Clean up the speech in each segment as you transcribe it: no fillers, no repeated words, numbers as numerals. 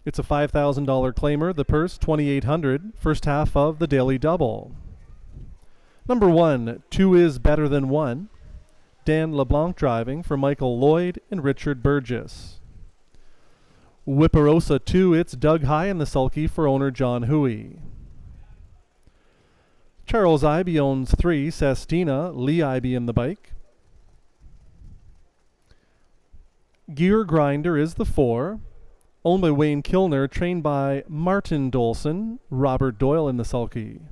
It's a $5,000 claimer. The purse, $2,800. First half of the Daily Double. Number 1, 2 is better than 1. Dan LeBlanc driving for Michael Lloyd and Richard Burgess. Whipperosa 2, it's dug high in the sulky for owner John Hooey. Charles Ivey owns 3, Sestina, Lee Ivey in the bike. Gear Grinder is the 4, owned by Wayne Kilner, trained by Martin Dolson, Robert Doyle in the sulky.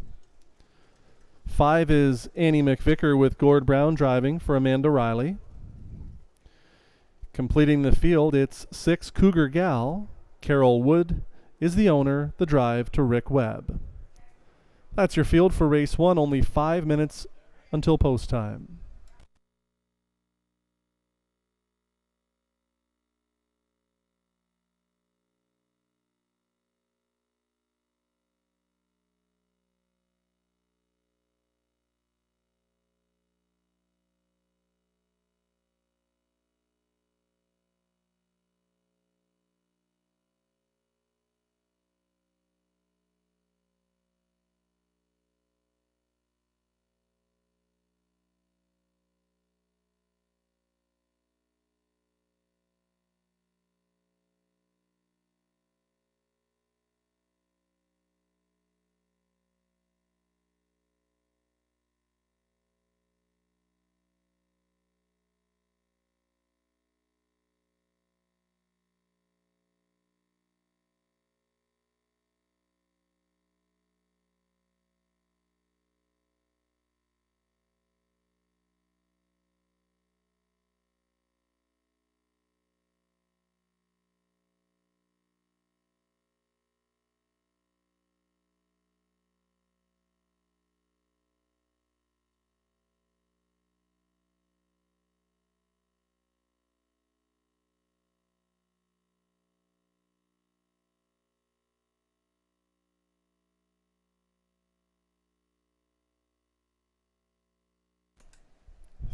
5 is Annie Mcvicar with Gord Brown driving for Amanda Riley. Completing the field, it's 6 Cougar Gal. Carol Wood is the owner, the drive to Rick Webb. That's your field for race 1, only 5 minutes until post time.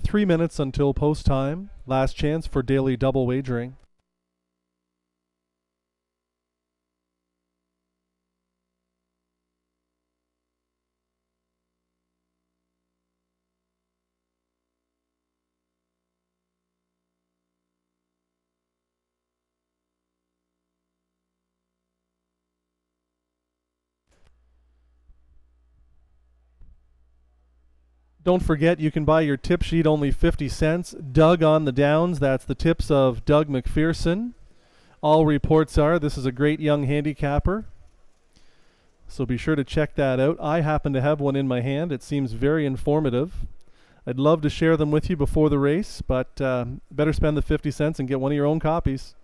Three minutes until post time. Last chance for daily double wagering. Don't forget, you can buy your tip sheet only 50 cents. Doug on the downs, that's the tips of Doug McPherson. All reports are this is a great young handicapper, so be sure to check that out. I happen to have one in my hand. It seems very informative. I'd love to share them with you before the race, but better spend the 50 cents and get one of your own copies.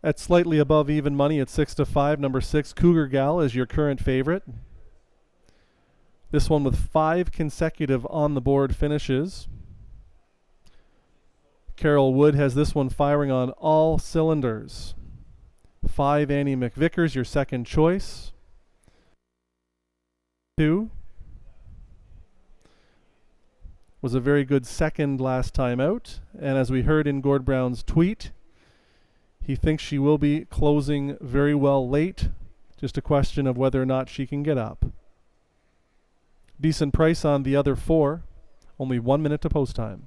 At slightly above even money at 6-5, number 6, Cougar Gal is your current favorite. This one with 5 consecutive on the board finishes. Carol Wood has this one firing on all cylinders. 5, Annie Mcvicar's your second choice. 2 was a very good second last time out, and as we heard in Gord Brown's tweet, he thinks she will be closing very well late. Just a question of whether or not she can get up. Decent price on the other 4. Only 1 minute to post time.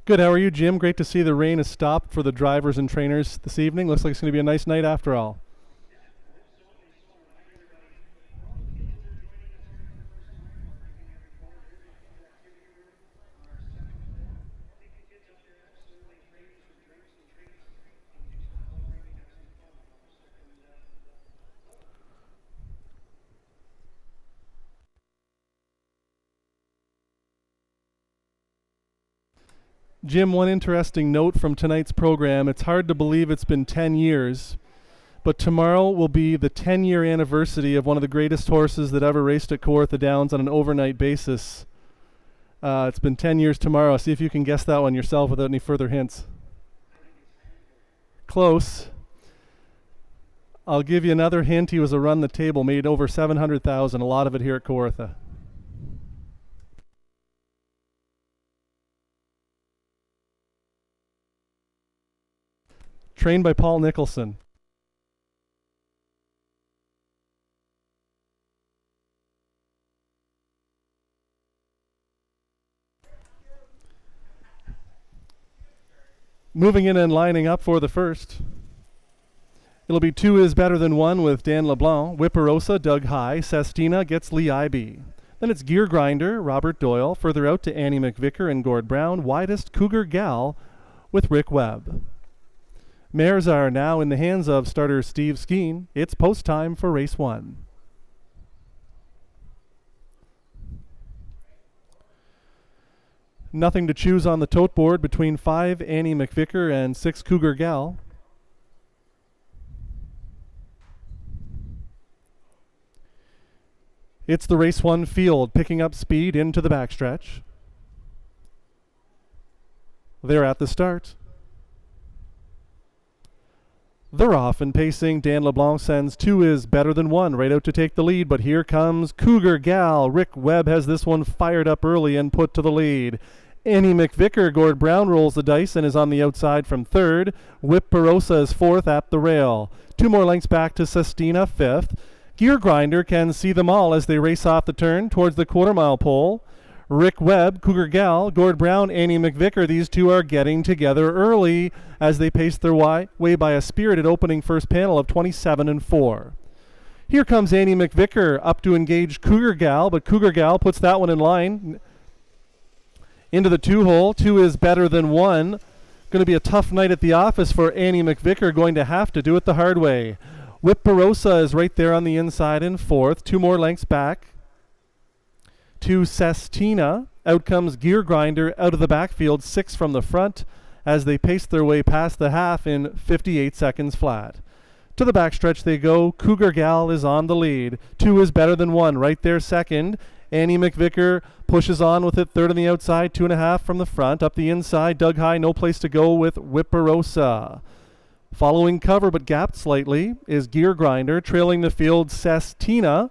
Good, how are you, Jim? Great to see the rain has stopped for the drivers and trainers this evening. Looks like it's going to be a nice night after all. Jim, one interesting note from tonight's program. It's hard to believe it's been 10 years, but tomorrow will be the 10-year anniversary of one of the greatest horses that ever raced at Kawartha Downs on an overnight basis. It's been 10 years tomorrow. See if you can guess that one yourself without any further hints. Close. I'll give you another hint. He was a run the table, made over $700,000, a lot of it here at Kawartha. Trained by Paul Nicholson. Moving in and lining up for the first. It'll be 2 is better than 1 with Dan LeBlanc. Whipperosa, Doug High. Sestina gets Lee IB. Then it's Gear Grinder, Robert Doyle. Further out to Annie Mcvicar and Gord Brown. Widest Cougar Gal with Rick Webb. Mares are now in the hands of starter Steve Skeen. It's post time for race 1. Nothing to choose on the tote board between 5 Annie Mcvicar and 6 Cougar Gal. It's the race 1 field picking up speed into the backstretch. They're at the start. They're off and pacing. Dan LeBlanc sends 2 is better than 1 right out to take the lead, but here comes Cougar Gal. Rick Webb has this one fired up early and put to the lead. Annie Mcvicar, Gord Brown rolls the dice and is on the outside from 3rd. Whipperosa is 4th at the rail. 2 more lengths back to Sestina, 5th. Gear Grinder can see them all as they race off the turn towards the quarter-mile pole. Rick Webb, Cougar Gal, Gord Brown, Annie Mcvicar, these two are getting together early as they pace their way by a spirited opening first panel of 27-4. Here comes Annie Mcvicar up to engage Cougar Gal, but Cougar Gal puts that one in line. Into the 2-hole, 2 is better than 1. Going to be a tough night at the office for Annie Mcvicar, going to have to do it the hard way. Whipperosa is right there on the inside in 4th, 2 more lengths back to Sestina. Out comes Gear Grinder out of the backfield, 6 from the front as they pace their way past the half in 58 seconds flat. To the backstretch they go. Cougar Gal is on the lead. 2 is better than 1 right there second. Annie Mcvicar pushes on with it 3rd on the outside, 2.5 from the front. Up the inside, Doug High, no place to go with Whipperosa. Following cover but gapped slightly is Gear Grinder, trailing the field Sestina.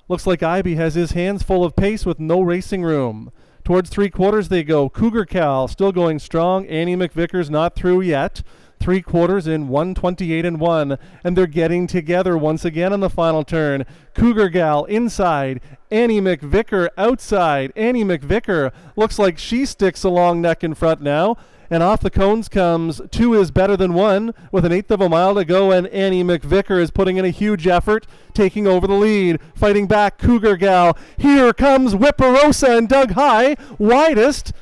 Looks like Ibe has his hands full of pace with no racing room. Towards 3/4 they go. Cougar Cal still going strong. Annie Mcvicar's not through yet. 3/4 in 1:28-1, and they're getting together once again on the final turn. Cougar Gal inside, Annie Mcvicar outside. Annie Mcvicar looks like she sticks along neck and front now. And off the cones comes 2 is better than 1 with 1/8 of a mile to go, and Annie Mcvicar is putting in a huge effort, taking over the lead, fighting back Cougar Gal. Here comes Whipperosa and Doug High, widest.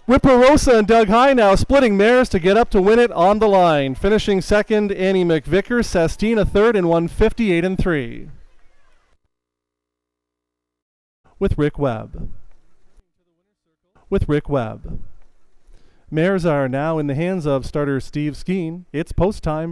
Whipperosa and Doug High now splitting mares to get up to win it on the line. Finishing second, Annie Mcvicar, Sestina third in 1:58-3. With Rick Webb. Mares are now in the hands of starter Steve Skeen. It's post time.